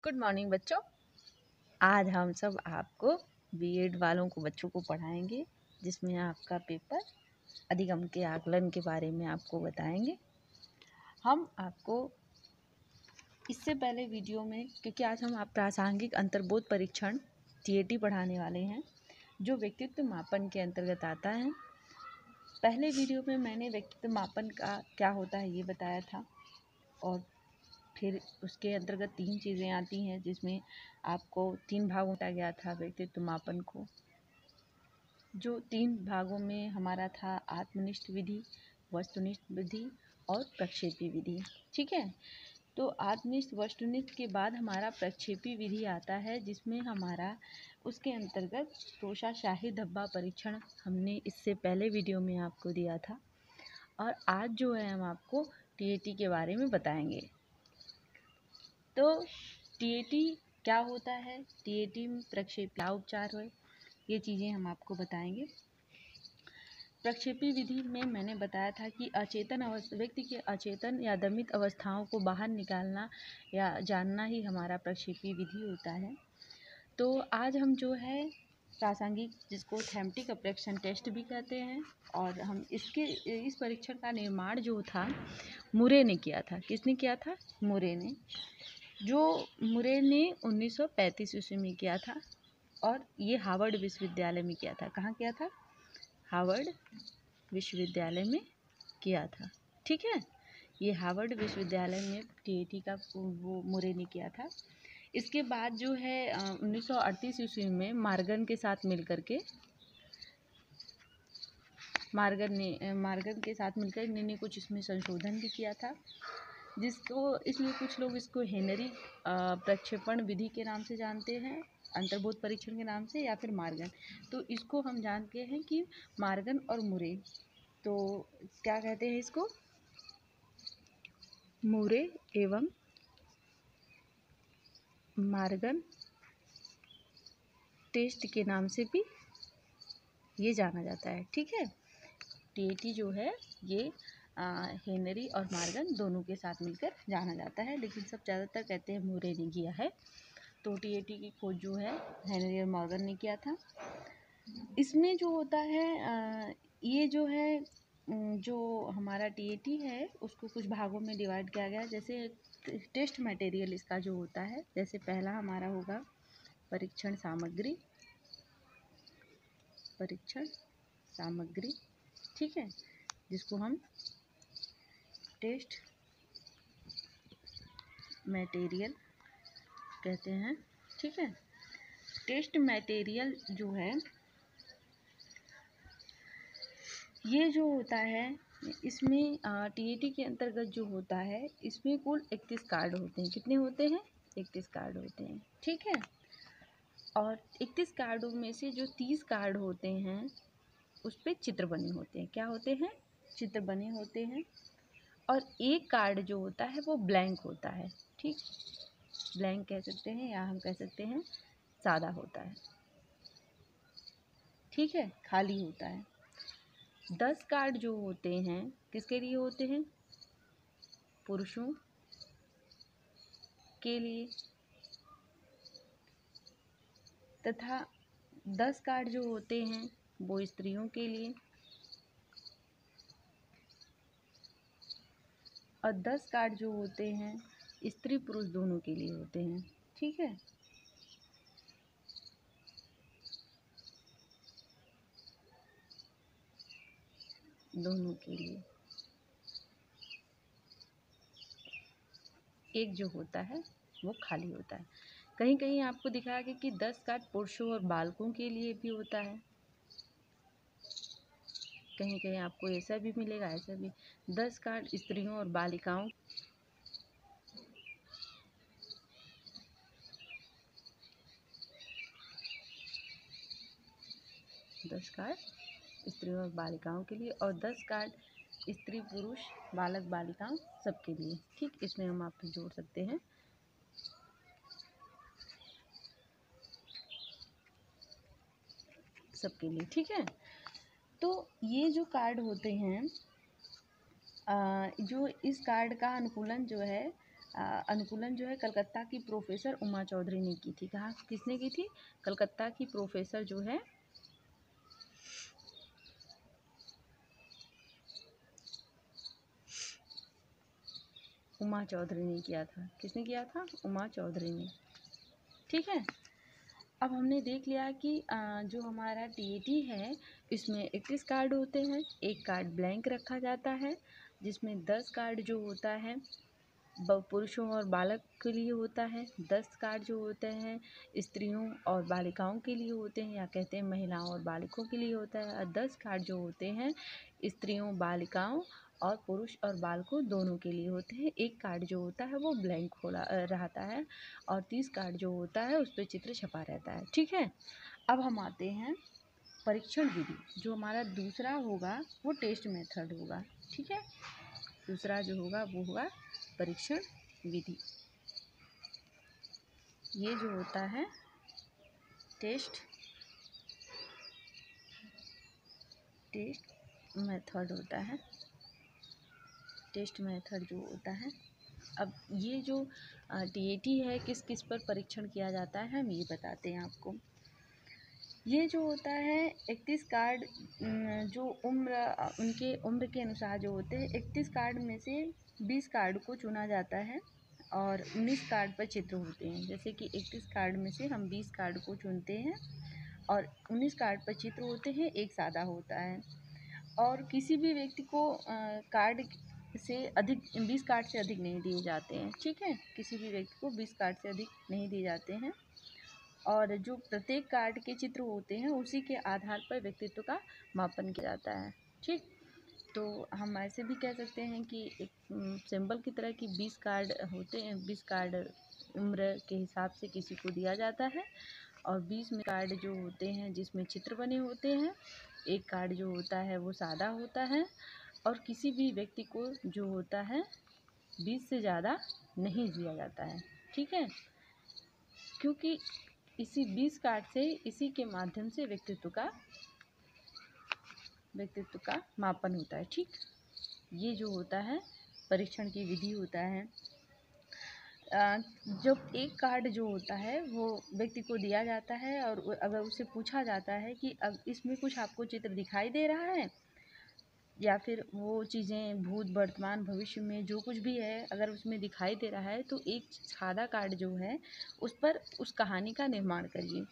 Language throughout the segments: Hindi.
गुड मॉर्निंग बच्चों। आज हम सब आपको बीएड वालों को बच्चों को पढ़ाएंगे, जिसमें आपका पेपर अधिगम के आकलन के बारे में आपको बताएंगे। हम आपको इससे पहले वीडियो में, क्योंकि आज हम आप प्रासंगिक अंतर्बोध परीक्षण टीएटी पढ़ाने वाले हैं, जो व्यक्तित्व मापन के अंतर्गत आता है। पहले वीडियो में मैंने व्यक्तित्व मापन का क्या होता है ये बताया था, और फिर उसके अंतर्गत 3 चीज़ें आती हैं, जिसमें आपको 3 भाग बांटा गया था व्यक्तित्व मापन को। जो 3 भागों में हमारा था आत्मनिष्ठ विधि, वस्तुनिष्ठ विधि और प्रक्षेपी विधि। ठीक है, तो आत्मनिष्ठ वस्तुनिष्ठ के बाद हमारा प्रक्षेपी विधि आता है, जिसमें हमारा उसके अंतर्गत तोषा शाही धब्बा परीक्षण हमने इससे पहले वीडियो में आपको दिया था। और आज जो है हम आपको टीएटी के बारे में बताएंगे। तो टीएटी क्या होता है, टीएटी में प्रक्षेप क्या उपचार है, ये चीज़ें हम आपको बताएंगे। प्रक्षेपी विधि में मैंने बताया था कि अचेतन व्यक्ति के अचेतन या दमित अवस्थाओं को बाहर निकालना या जानना ही हमारा प्रक्षेपी विधि होता है। तो आज हम जो है प्रासंगिक, जिसको थैलेमैटिक अप्रेक्शन टेस्ट भी कहते हैं, और हम इस परीक्षण का निर्माण जो था मुरे ने किया था। किसने किया था? मुरे ने। जो मुरे ने 1935 ईस्वी में किया था, और ये हार्वर्ड विश्वविद्यालय में किया था। कहाँ किया था? हार्वर्ड विश्वविद्यालय में किया था। ठीक है, ये हार्वर्ड विश्वविद्यालय में टीएटी का वो मुरे ने किया था। इसके बाद जो है 1938 ईस्वी में मार्गन के साथ मिलकर इन्होंने कुछ इसमें संशोधन भी किया था, जिसको इसलिए कुछ लोग इसको हेनरी प्रक्षेपण विधि के नाम से जानते हैं, अंतर्बोध परीक्षण के नाम से, या फिर मार्गन। तो इसको हम जानते हैं कि मार्गन और मुरे, तो क्या कहते हैं इसको? मुरे एवं मार्गन टेस्ट के नाम से भी ये जाना जाता है। ठीक है, टीएटी जो है ये हेनरी और मार्गन दोनों के साथ मिलकर जाना जाता है, लेकिन सब ज़्यादातर कहते हैं मुरे ने किया है। तो टीएटी की खोज जो है हेनरी और मॉर्गन ने किया था। इसमें जो होता है ये जो है जो हमारा टीएटी है उसको कुछ भागों में डिवाइड किया गया है। जैसे टेस्ट मटेरियल इसका जो होता है, जैसे पहला हमारा होगा परीक्षण सामग्री। ठीक है, जिसको हम टेस्ट मटेरियल कहते हैं। ठीक है, टेस्ट मटेरियल जो है ये जो होता है, इसमें टीएटी के अंतर्गत जो होता है, इसमें कुल 31 कार्ड होते हैं। कितने होते हैं? 31 कार्ड होते हैं। ठीक है, और 31 कार्डों में से जो 30 कार्ड होते हैं उस पर चित्र बने होते हैं। क्या होते हैं? चित्र बने होते हैं। और एक कार्ड जो होता है वो ब्लैंक होता है। ठीक, ब्लैंक कह सकते हैं, या हम कह सकते हैं सादा होता है। ठीक है, खाली होता है। 10 कार्ड जो होते हैं किसके लिए होते हैं? पुरुषों के लिए। तथा 10 कार्ड जो होते हैं वो स्त्रियों के लिए, और 10 कार्ड जो होते हैं स्त्री पुरुष दोनों के लिए होते हैं। ठीक है, दोनों के लिए। एक जो होता है वो खाली होता है। कहीं कहीं आपको दिखाया गया कि 10 कार्ड पुरुषों और बालकों के लिए भी होता है, कहीं कहीं आपको ऐसा भी मिलेगा, ऐसा भी। 10 कार्ड स्त्रियों और बालिकाओं, 10 कार्ड स्त्रियों और बालिकाओं के लिए, और 10 कार्ड स्त्री पुरुष बालक बालिकाओं सबके लिए। ठीक, इसमें हम आपको जोड़ सकते हैं सबके लिए। ठीक है, तो ये जो कार्ड होते हैं, जो इस कार्ड का अनुकूलन जो है अनुकूलन जो है कलकत्ता की प्रोफेसर उमा चौधरी ने की थी। कहाँ किसने की थी? कलकत्ता की प्रोफेसर जो है उमा चौधरी ने किया था। किसने किया था? उमा चौधरी ने। ठीक है, अब हमने देख लिया कि जो हमारा टीएटी है इसमें 31 कार्ड होते हैं। एक कार्ड ब्लैंक रखा जाता है जिसमें 10 कार्ड जो होता है पुरुषों और बालक के लिए होता है। 10 कार्ड जो होते हैं स्त्रियों और बालिकाओं के लिए होते हैं, या कहते हैं महिलाओं और बालकों के लिए होता है। और 10 कार्ड जो होते हैं स्त्रियों, बालिकाओं और पुरुष और बालकों दोनों के लिए होते हैं। एक कार्ड जो होता है वो ब्लैंक रहता है और 30 कार्ड जो होता है उस पर चित्र छपा रहता है। ठीक है, अब हम आते हैं परीक्षण विधि। जो हमारा दूसरा होगा वो टेस्ट मेथड होगा। ठीक है, दूसरा जो होगा वो होगा परीक्षण विधि। ये जो होता है टेस्ट मेथड होता है। टेस्ट मेथड जो होता है, अब ये जो टीएटी है किस किस पर परीक्षण किया जाता है हम ये बताते हैं आपको। ये जो होता है 31 कार्ड जो उनके उम्र के अनुसार जो होते हैं 31 कार्ड में से 20 कार्ड को चुना जाता है और 19 कार्ड पर चित्र होते हैं। जैसे कि 31 कार्ड में से हम 20 कार्ड को चुनते हैं और 19 कार्ड पर चित्र होते हैं, एक सादा होता है। और किसी भी व्यक्ति को कार्ड से अधिक 20 कार्ड से अधिक नहीं दिए जाते हैं। ठीक है, किसी भी व्यक्ति को 20 कार्ड से अधिक नहीं दिए जाते हैं। और जो प्रत्येक कार्ड के चित्र होते हैं उसी के आधार पर व्यक्तित्व का मापन किया जाता है। ठीक, तो हम ऐसे भी कह सकते हैं कि एक सिंबल की तरह की 20 कार्ड होते हैं। 20 कार्ड उम्र के हिसाब से किसी को दिया जाता है और 20 में कार्ड जो होते हैं जिसमें चित्र बने होते हैं। एक कार्ड जो होता है वो सादा होता है और किसी भी व्यक्ति को जो होता है 20 से ज़्यादा नहीं दिया जाता है। ठीक है, क्योंकि इसी 20 कार्ड से इसी के माध्यम से व्यक्तित्व का मापन होता है। ठीक, ये जो होता है परीक्षण की विधि होता है। जब एक कार्ड जो होता है वो व्यक्ति को दिया जाता है और अगर उससे पूछा जाता है कि अब इसमें कुछ आपको चित्र दिखाई दे रहा है या फिर वो चीज़ें भूत, वर्तमान, भविष्य में जो कुछ भी है अगर उसमें दिखाई दे रहा है तो एक सादा कार्ड जो है उस पर उस कहानी का निर्माण करिए।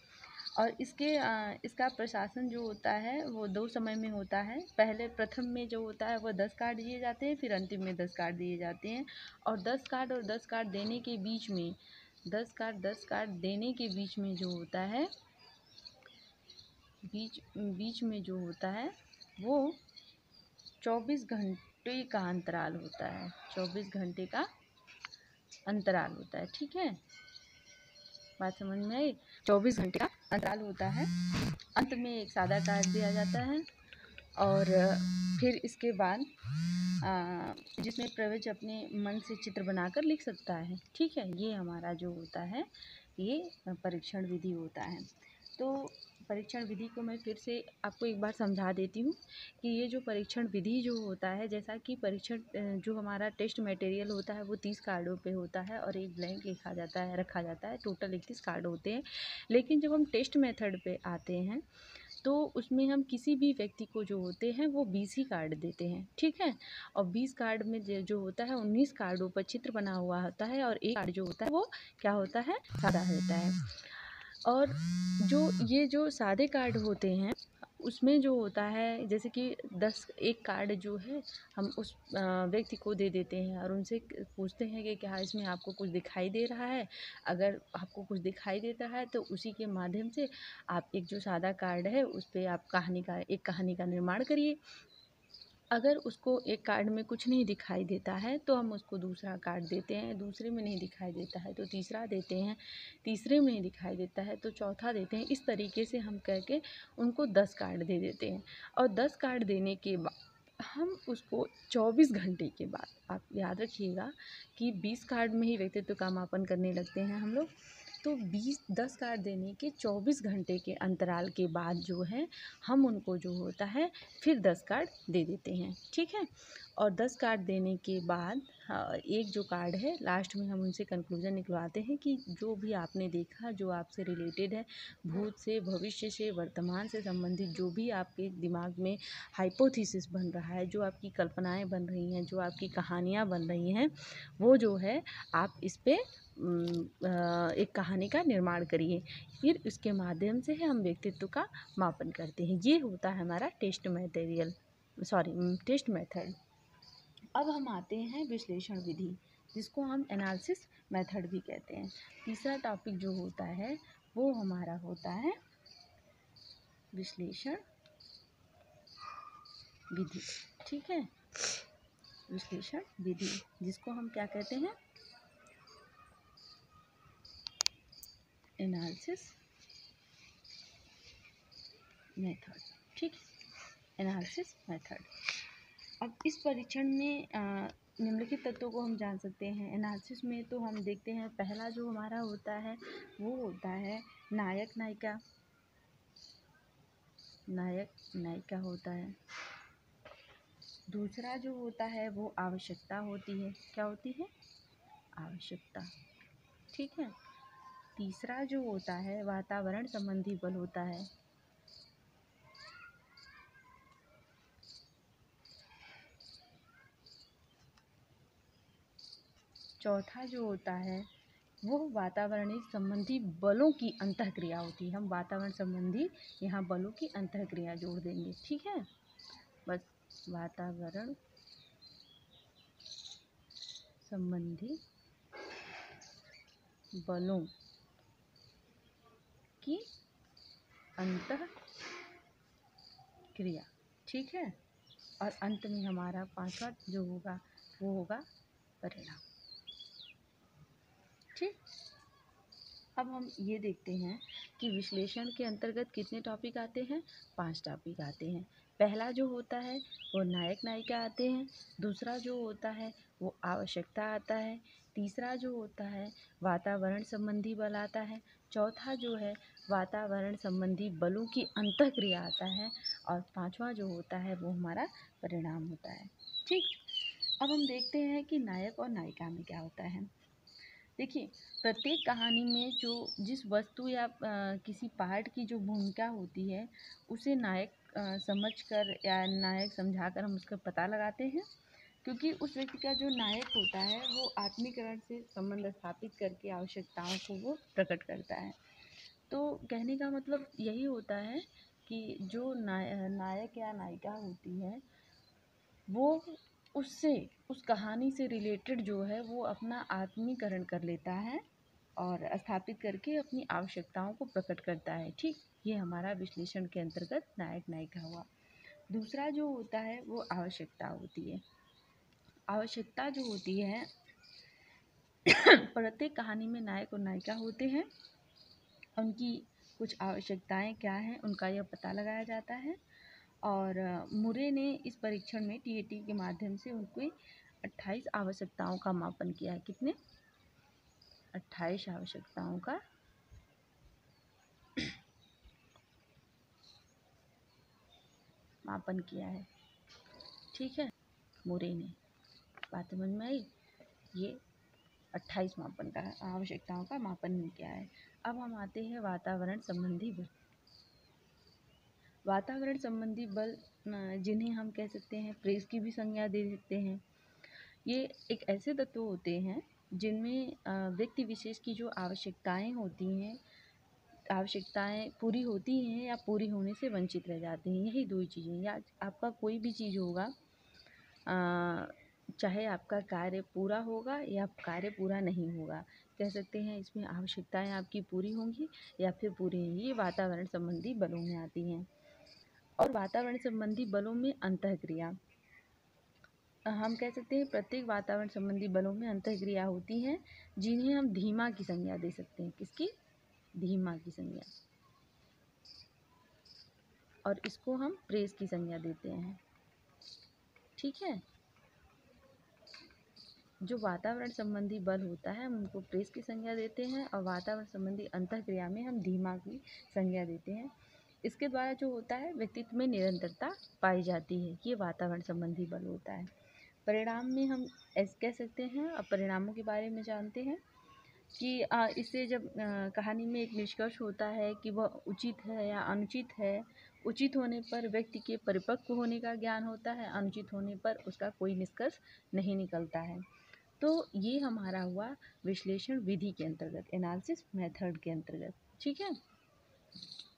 और इसका प्रशासन जो होता है वो 2 समय में होता है। पहले प्रथम में जो होता है वो 10 कार्ड दिए जाते हैं, फिर अंतिम में 10 कार्ड दिए जाते हैं। और 10 कार्ड देने के बीच में 10 कार्ड देने के बीच में जो होता है बीच में जो होता है वो 24 घंटे का अंतराल होता है। 24 घंटे का अंतराल होता है। ठीक है, बात समझ में आई? 24 घंटे का अंतराल होता है। अंत में एक सादा कार्ड दिया जाता है और फिर इसके बाद जिसमें प्रवेश अपने मन से चित्र बनाकर लिख सकता है। ठीक है, ये हमारा जो होता है ये परीक्षण विधि होता है। तो परीक्षण विधि को मैं फिर से आपको एक बार समझा देती हूँ कि ये जो परीक्षण विधि जो होता है, जैसा कि परीक्षण जो हमारा टेस्ट मटेरियल होता है वो 30 कार्डों पे होता है और एक ब्लैंक रखा जाता है। टोटल 31 कार्ड होते हैं। लेकिन जब हम टेस्ट मेथड पे आते हैं तो उसमें हम किसी भी व्यक्ति को जो होते हैं वो 20 ही कार्ड देते हैं। ठीक है, और 20 कार्ड में जो होता है 19 कार्डों पर चित्र बना हुआ होता है और एक कार्ड जो होता है वो क्या होता है? सादा होता है। और ये जो सादे कार्ड होते हैं उसमें जो होता है जैसे कि एक कार्ड जो है हम उस व्यक्ति को दे देते हैं और उनसे पूछते हैं कि क्या इसमें आपको कुछ दिखाई दे रहा है। अगर आपको कुछ दिखाई देता है तो उसी के माध्यम से आप एक जो सादा कार्ड है उस पर आप एक कहानी का निर्माण करिए। अगर उसको एक कार्ड में कुछ नहीं दिखाई देता है तो हम उसको दूसरा कार्ड देते हैं, दूसरे में नहीं दिखाई देता है तो तीसरा देते हैं, तीसरे में नहीं दिखाई देता है तो चौथा देते हैं। इस तरीके से हम कह के उनको 10 कार्ड दे देते हैं। और 10 कार्ड देने के बाद हम उसको 24 घंटे के बाद, आप याद रखिएगा कि 20 कार्ड में ही व्यक्तित्व का मापन करने लगते हैं हम लोग। तो 10 कार्ड देने के 24 घंटे के अंतराल के बाद जो है हम उनको जो होता है फिर 10 कार्ड दे देते हैं, ठीक है। और 10 कार्ड देने के बाद एक जो कार्ड है लास्ट में हम उनसे कंक्लूजन निकलवाते हैं कि जो भी आपने देखा, जो आपसे रिलेटेड है, भूत से, भविष्य से, वर्तमान से संबंधित जो भी आपके दिमाग में हाइपोथेसिस बन रहा है, जो आपकी कल्पनाएं बन रही हैं, जो आपकी कहानियाँ बन रही हैं, वो जो है आप इस पे एक कहानी का निर्माण करिए। फिर उसके माध्यम से हम व्यक्तित्व का मापन करते हैं। ये होता है हमारा टेस्ट मेथड। अब हम आते हैं विश्लेषण विधि, जिसको हम एनालिसिस मेथड भी कहते हैं। तीसरा टॉपिक जो होता है वो हमारा होता है विश्लेषण विधि, ठीक है। विश्लेषण विधि जिसको हम क्या कहते हैं, एनालिसिस मेथड, ठीक, एनालिसिस मेथड। अब इस परीक्षण में निम्नलिखित तत्वों को हम जान सकते हैं। एनालिसिस में तो हम देखते हैं पहला जो हमारा होता है वो होता है नायक नायिका होता है। दूसरा जो होता है वो आवश्यकता होती है। क्या होती है? आवश्यकता, ठीक है। तीसरा जो होता है वातावरण संबंधी बल होता है। चौथा जो होता है वो वातावरणीय संबंधी बलों की अंतःक्रिया होती है। हम वातावरण संबंधी यहाँ बलों की अंतःक्रिया जोड़ देंगे, ठीक है। बस वातावरण संबंधी बलों की अंतःक्रिया, ठीक है। और अंत में हमारा पांचवा जो होगा वो होगा परिणाम, ठीक। अब हम ये देखते हैं कि विश्लेषण के अंतर्गत कितने टॉपिक आते हैं, 5 टॉपिक आते हैं। पहला जो होता है वो नायक नायिका आते हैं। दूसरा जो होता है वो आवश्यकता आता है। तीसरा जो होता है वातावरण संबंधी बल आता है। चौथा जो है वातावरण संबंधी बलों की अंतःक्रिया आता है। और पांचवा जो होता है वो हमारा परिणाम होता है, ठीक। अब हम देखते हैं कि नायक और नायिका में क्या होता है। देखिए, प्रत्येक कहानी में जो जिस वस्तु या किसी पार्ट की जो भूमिका होती है उसे नायक समझकर या नायक समझाकर हम उसका पता लगाते हैं, क्योंकि उस व्यक्ति का जो नायक होता है वो आत्मीकरण से संबंध स्थापित करके आवश्यकताओं को वो प्रकट करता है। तो कहने का मतलब यही होता है कि जो नायक या नायिका होती है वो उस कहानी से रिलेटेड जो है वो अपना आत्मीकरण कर लेता है और स्थापित करके अपनी आवश्यकताओं को प्रकट करता है, ठीक। ये हमारा विश्लेषण के अंतर्गत नायक नायिका हुआ। दूसरा जो होता है वो आवश्यकता होती है। आवश्यकता जो होती है प्रत्येक कहानी में नायक और नायिका होते हैं, उनकी कुछ आवश्यकताएं क्या हैं उनका यह पता लगाया जाता है। और मुरे ने इस परीक्षण में टीएटी के माध्यम से उनकी 28 आवश्यकताओं का मापन किया है। कितने? 28 आवश्यकताओं का मापन किया है, ठीक है। मुरे ने, बात समझ में आई? ये 28 मापन का आवश्यकताओं का मापन किया है। अब हम आते हैं वातावरण संबंधी बल। वातावरण संबंधी बल जिन्हें हम कह सकते हैं प्रेस की भी संज्ञा दे सकते हैं। ये एक ऐसे तत्व होते हैं जिनमें व्यक्ति विशेष की जो आवश्यकताएं होती हैं, आवश्यकताएं पूरी होती हैं या पूरी होने से वंचित रह जाते हैं। यही दो ही चीज़ें, या आपका कोई भी चीज़ होगा, चाहे आपका कार्य पूरा होगा या कार्य पूरा नहीं होगा, कह सकते हैं इसमें आवश्यकताएं आपकी पूरी होंगी या फिर पूरी नहीं। ये वातावरण संबंधी बलों में आती हैं। और वातावरण संबंधी बलों में अंतःक्रिया, हम कह सकते हैं प्रत्येक वातावरण संबंधी बलों में अंतःक्रिया होती हैं जिन्हें हम धीमा की संज्ञा दे सकते हैं। किसकी? धीमा की संज्ञा। और इसको हम प्रेस की संज्ञा देते हैं, ठीक है। जो वातावरण संबंधी बल होता है हम उनको प्रेस की संज्ञा देते हैं, और वातावरण संबंधी अंतःक्रिया में हम धीमा की संज्ञा देते हैं। इसके द्वारा जो होता है व्यक्तित्व में निरंतरता पाई जाती है, ये वातावरण संबंधी बल होता है। परिणाम में हम ऐसे कह सकते हैं, अब परिणामों के बारे में जानते हैं कि इससे जब कहानी में एक निष्कर्ष होता है कि वह उचित है या अनुचित है। उचित होने पर व्यक्ति के परिपक्व होने का ज्ञान होता है, अनुचित होने पर उसका कोई निष्कर्ष नहीं निकलता है। तो ये हमारा हुआ विश्लेषण विधि के अंतर्गत, एनालिसिस मेथड के अंतर्गत। ठीक है,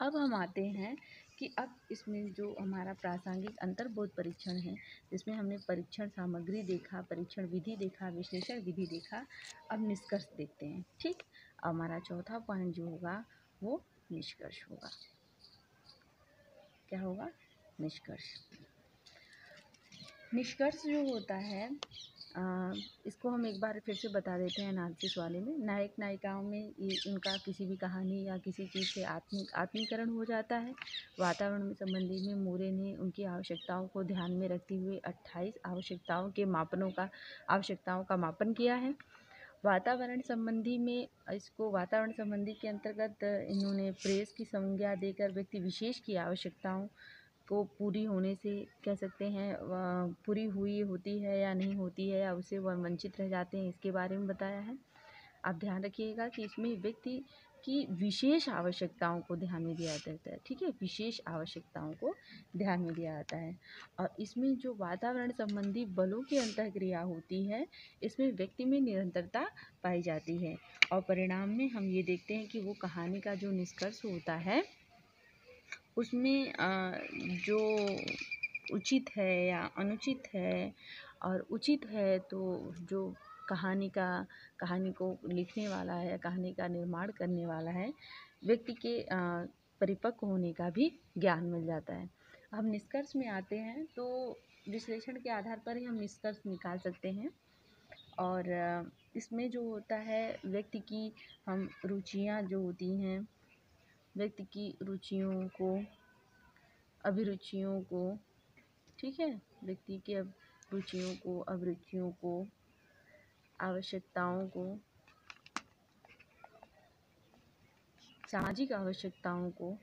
अब हम आते हैं कि अब इसमें जो हमारा प्रासंगिक अंतर्बोध परीक्षण है, जिसमें हमने परीक्षण सामग्री देखा, परीक्षण विधि देखा, विश्लेषण विधि देखा, अब निष्कर्ष देखते हैं। ठीक, हमारा चौथा पॉइंट जो होगा वो निष्कर्ष होगा। क्या होगा? निष्कर्ष। निष्कर्ष जो होता है इसको हम एक बार फिर से बता देते हैं। एनालिसिस वाले में नायक नायिकाओं में ये उनका किसी भी कहानी या किसी चीज़ से आत्मीकरण हो जाता है। वातावरण में संबंधी में मोरे ने उनकी आवश्यकताओं को ध्यान में रखते हुए 28 आवश्यकताओं का मापन किया है। वातावरण संबंधी में इसको वातावरण संबंधी के अंतर्गत इन्होंने प्रेस की संज्ञा देकर व्यक्ति विशेष की आवश्यकताओं को पूरी होने से कह सकते हैं पूरी हुई होती है या नहीं होती है, या उसे वह वंचित रह जाते हैं, इसके बारे में बताया है। आप ध्यान रखिएगा कि इसमें व्यक्ति की विशेष आवश्यकताओं को ध्यान में दिया जाता है। ठीक है, विशेष आवश्यकताओं को ध्यान में दिया जाता है। और इसमें जो वातावरण संबंधी बलों की अंतःक्रिया होती है, इसमें व्यक्ति में निरंतरता पाई जाती है। और परिणाम में हम ये देखते हैं कि वो कहानी का जो निष्कर्ष होता है उसमें जो उचित है या अनुचित है, और उचित है तो जो कहानी को लिखने वाला है या कहानी का निर्माण करने वाला है, व्यक्ति के परिपक्व होने का भी ज्ञान मिल जाता है। हम निष्कर्ष में आते हैं तो विश्लेषण के आधार पर ही हम निष्कर्ष निकाल सकते हैं। और इसमें जो होता है व्यक्ति की हम रुचियाँ जो होती हैं, व्यक्ति की रुचियों को, अभिरुचियों को, ठीक है, व्यक्ति के रुचियों को, अभिरुचियों को, आवश्यकताओं को, सामाजिक आवश्यकताओं को,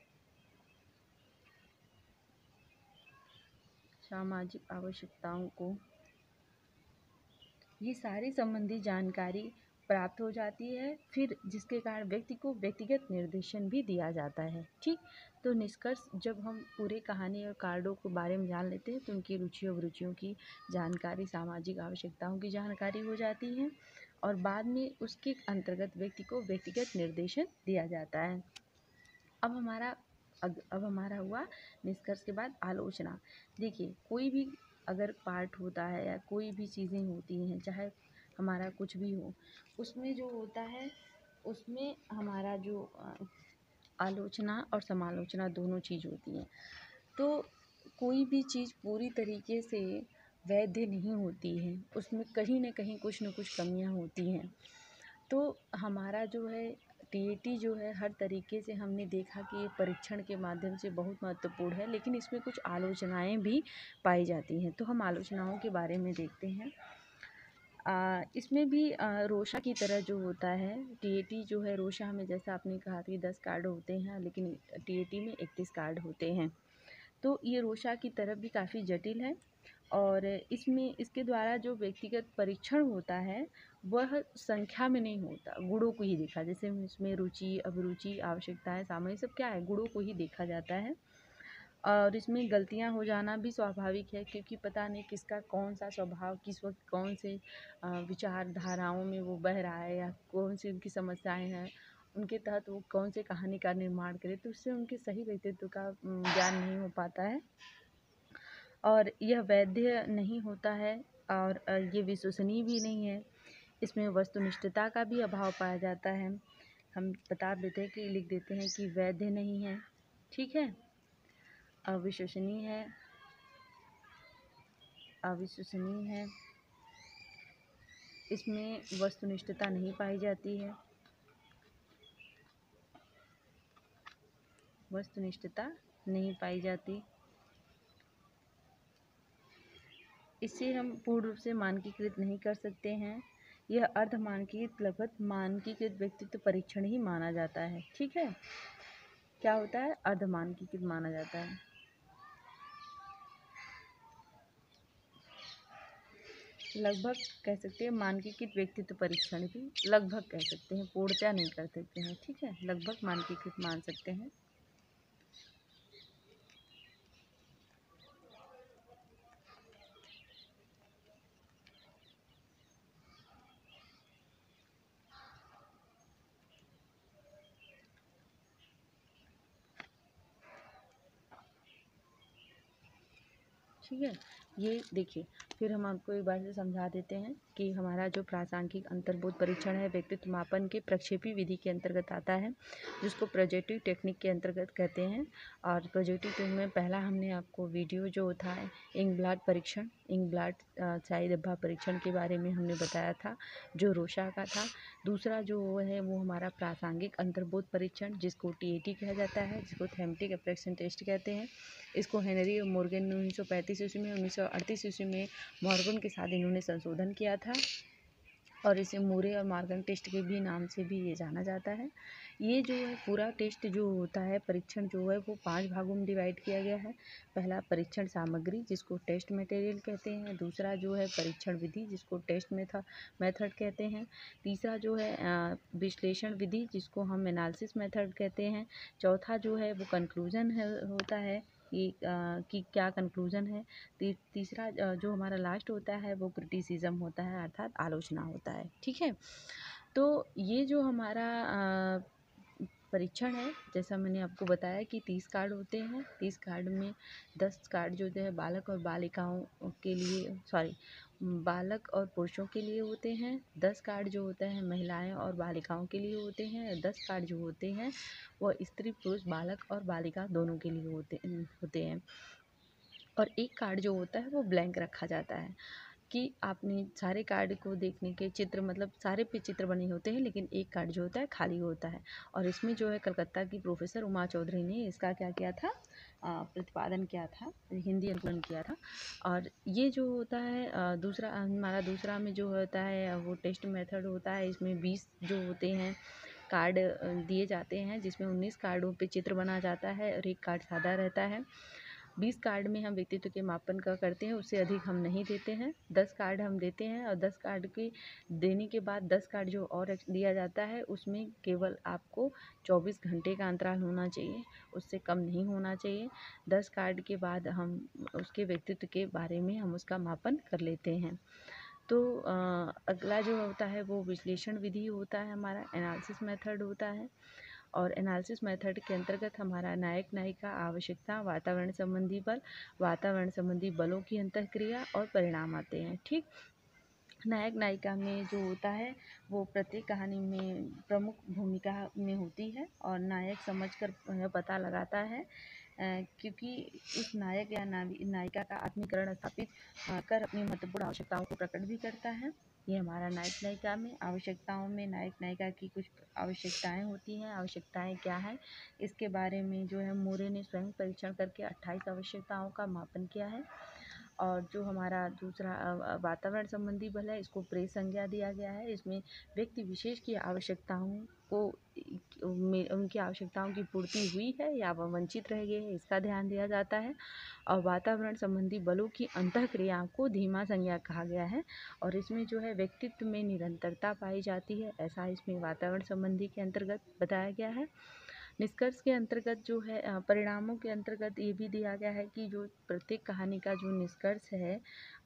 ये सारी संबंधी जानकारी प्राप्त हो जाती है, फिर जिसके कारण व्यक्ति को व्यक्तिगत निर्देशन भी दिया जाता है। ठीक, तो निष्कर्ष जब हम पूरे कहानी और कार्डों के बारे में जान लेते हैं तो उनकी रुचियों अभिरुचियों की जानकारी, सामाजिक आवश्यकताओं की जानकारी हो जाती है, और बाद में उसके अंतर्गत व्यक्ति को व्यक्तिगत निर्देशन दिया जाता है। अब हमारा हुआ निष्कर्ष के बाद आलोचना। देखिए, कोई भी अगर पार्ट होता है या कोई भी चीज़ें होती हैं, चाहे हमारा कुछ भी हो, उसमें जो होता है उसमें हमारा जो आलोचना और समालोचना दोनों चीज़ होती हैं। तो कोई भी चीज़ पूरी तरीके से वैध नहीं होती है, उसमें कहीं न कहीं कुछ न कुछ कमियां होती हैं। तो हमारा जो है टीएटी जो है हर तरीके से हमने देखा कि ये परीक्षण के माध्यम से बहुत महत्वपूर्ण है, लेकिन इसमें कुछ आलोचनाएं भी पाई जाती हैं। तो हम आलोचनाओं के बारे में देखते हैं। इसमें भी रोशा की तरह जो होता है, टीएटी जो है, रोशा में जैसा आपने कहा कि 10 कार्ड होते हैं, लेकिन टीएटी में 31 कार्ड होते हैं। तो ये रोशा की तरफ भी काफ़ी जटिल है, और इसके द्वारा जो व्यक्तिगत परीक्षण होता है वह संख्या में नहीं होता, गुणों को ही देखा। जैसे इसमें रुचि, अभिरुचि, आवश्यकताएं, सामयिक, सब क्या है, गुणों को ही देखा जाता है। और इसमें गलतियां हो जाना भी स्वाभाविक है, क्योंकि पता नहीं किसका कौन सा स्वभाव किस वक्त कौन से विचारधाराओं में वो बह रहा है, या कौन सी उनकी समस्याएं हैं, उनके तहत वो कौन से कहानी का निर्माण करे, तो उससे उनके सही व्यक्तित्व का ज्ञान नहीं हो पाता है, और यह वैध नहीं होता है, और ये विश्वसनीय भी नहीं है। इसमें वस्तुनिष्ठता का भी अभाव पाया जाता है। हम बता देते हैं कि लिख देते हैं कि वैध नहीं है, ठीक है, अविश्वसनीय है, इसमें वस्तुनिष्ठता नहीं पाई जाती है, वस्तुनिष्ठता नहीं पाई जाती। इसे हम पूर्ण रूप से मानकीकृत नहीं कर सकते हैं। यह अर्ध मानकीकृत मानकीकृत व्यक्तित्व परीक्षण ही माना जाता है। ठीक है, क्या होता है? अर्ध मानकीकृत माना जाता है। लगभग कह सकते हैं मानकीकृत व्यक्तित्व परीक्षण भी लगभग कह सकते हैं, पूर्णतया नहीं कर सकते हैं। ठीक है, लगभग मानकीकृत मान सकते हैं। ठीक है, ये देखिए, फिर हम आपको एक बार से समझा देते हैं कि हमारा जो प्रासंगिक अंतर्बोध परीक्षण है व्यक्तित्व मापन के प्रक्षेपी विधि के अंतर्गत आता है, जिसको प्रोजेक्टिव टेक्निक के अंतर्गत कहते हैं। और प्रोजेक्टिव टेक्निक में पहला हमने आपको वीडियो जो था इंक ब्लड परीक्षण, इंक ब्लड स्याही धब्बा परीक्षण के बारे में हमने बताया था, जो रोशा का था। दूसरा जो है वो हमारा प्रासंगिक अंतर्बोध परीक्षण, जिसको TAT कहा जाता है, जिसको थैमेटिक एप्रेक्शन टेस्ट कहते हैं। इसको हेनरी और मॉर्गन ने 1935 ईस्वी में, 1938 ईस्वी में मॉर्गन के साथ इन्होंने संशोधन किया था, और इसे मूरे और मॉर्गन टेस्ट के भी नाम से भी ये जाना जाता है। ये जो है पूरा टेस्ट जो होता है, परीक्षण जो है वो 5 भागों में डिवाइड किया गया है। पहला परीक्षण सामग्री, जिसको टेस्ट मटेरियल कहते हैं। दूसरा जो है परीक्षण विधि, जिसको टेस्ट मेथड कहते हैं। तीसरा जो है विश्लेषण विधि, जिसको हम एनालिसिस मेथड कहते हैं। चौथा जो है वो कंक्लूजन होता है कि क्या कंक्लूजन है। तीसरा जो हमारा लास्ट होता है वो क्रिटिसिज्म होता है, अर्थात आलोचना होता है। ठीक है, तो ये जो हमारा परीक्षण है, जैसा मैंने आपको बताया कि 30 कार्ड होते हैं। 30 कार्ड में 10 कार्ड जो है बालक और बालिकाओं के लिए, बालक और पुरुषों के लिए होते हैं। 10 कार्ड जो होते हैं महिलाएं और बालिकाओं के लिए होते हैं। 10 कार्ड जो होते हैं वो स्त्री पुरुष बालक और बालिका दोनों के लिए होते हैं। और एक कार्ड जो होता है वो ब्लैंक रखा जाता है कि आपने सारे कार्ड को देखने के चित्र, मतलब सारे पे चित्र बने होते हैं, लेकिन एक कार्ड जो होता है खाली होता है। और इसमें जो है कलकत्ता की प्रोफेसर उमा चौधरी ने इसका क्या किया था, प्रतिपादन किया था, हिंदी अनुकूलन किया था। और ये जो होता है दूसरा में जो होता है वो टेस्ट मेथड होता है। इसमें 20 जो होते हैं कार्ड दिए जाते हैं, जिसमें 19 कार्डों पे चित्र बना जाता है और एक कार्ड सादा रहता है। 20 कार्ड में हम व्यक्तित्व के मापन का करते हैं, उससे अधिक हम नहीं देते हैं। 10 कार्ड हम देते हैं, और 10 कार्ड के देने के बाद 10 कार्ड जो और दिया जाता है उसमें केवल आपको 24 घंटे का अंतराल होना चाहिए, उससे कम नहीं होना चाहिए। 10 कार्ड के बाद हम उसके व्यक्तित्व के बारे में हम उसका मापन कर लेते हैं। तो अगला जो होता है वो विश्लेषण विधि होता है, हमारा एनालिसिस मेथड होता है। और एनालिसिस मेथड के अंतर्गत हमारा नायक नायिका, आवश्यकता, वातावरण संबंधी बल, वातावरण संबंधी बलों की अंतःक्रिया और परिणाम आते हैं। ठीक, नायक नायिका में जो होता है वो प्रत्येक कहानी में प्रमुख भूमिका में होती है, और नायक समझकर पता लगाता है, क्योंकि उस नायक या नायिका का आत्मीकरण स्थापित कर अपनी महत्वपूर्ण आवश्यकताओं को प्रकट भी करता है। ये हमारा नायक नायिका में। आवश्यकताओं में नायक नायिका की कुछ आवश्यकताएं होती हैं। आवश्यकताएं क्या है, इसके बारे में जो है मोरे ने स्वयं परीक्षण करके 28 आवश्यकताओं का मापन किया है। और जो हमारा दूसरा वातावरण संबंधी बल है, इसको प्रेस संज्ञा दिया गया है। इसमें व्यक्ति विशेष की आवश्यकताओं को उनकी आवश्यकताओं की पूर्ति हुई है या वह वंचित रह गए हैं, इसका ध्यान दिया जाता है। और वातावरण संबंधी बलों की अंतःक्रिया को धीमा संज्ञा कहा गया है, और इसमें जो है व्यक्तित्व में निरंतरता पाई जाती है, ऐसा इसमें वातावरण संबंधी के अंतर्गत बताया गया है। निष्कर्ष के अंतर्गत जो है परिणामों के अंतर्गत ये भी दिया गया है कि जो प्रत्येक कहानी का जो निष्कर्ष है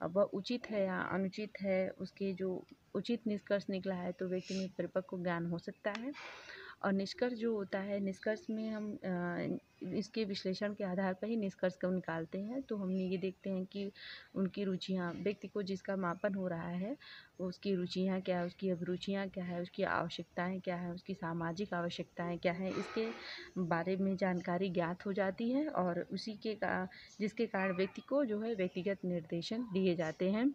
वह उचित है या अनुचित है। उसके जो उचित निष्कर्ष निकला है तो व्यक्ति में परिपक्व ज्ञान हो सकता है। और निष्कर्ष जो होता है, निष्कर्ष में हम इसके विश्लेषण के आधार पर ही निष्कर्ष को निकालते हैं। तो हम ये देखते हैं कि उनकी रुचियाँ, व्यक्ति को जिसका मापन हो रहा है उसकी रुचियाँ क्या है, उसकी अभिरुचियाँ क्या है, उसकी आवश्यकताएं क्या है, उसकी सामाजिक आवश्यकताएं क्या है, इसके बारे में जानकारी ज्ञात हो जाती है। और जिसके कारण व्यक्ति को जो है व्यक्तिगत निर्देशन दिए जाते हैं।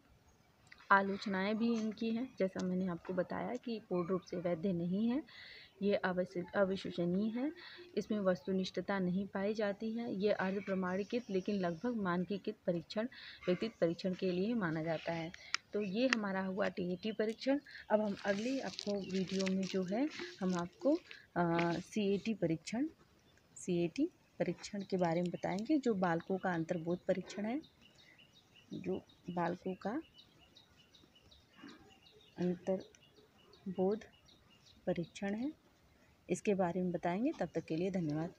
आलोचनाएं भी इनकी हैं, जैसा मैंने आपको बताया कि पूर्ण रूप से वैध नहीं है, ये अविश्वसनीय है, इसमें वस्तुनिष्ठता नहीं पाई जाती है। ये अर्ध प्रमाणित लेकिन लगभग मानकीकृत परीक्षण व्यक्तित्व परीक्षण के लिए माना जाता है। तो ये हमारा हुआ टीएटी परीक्षण। अब हम अगली आपको वीडियो में जो है हम आपको सीएटी परीक्षण के बारे में बताएंगे, जो बालकों का अंतर्बोध परीक्षण है, जो बालकों का अंतर्बोध परीक्षण है, इसके बारे में बताएंगे। तब तक के लिए धन्यवाद।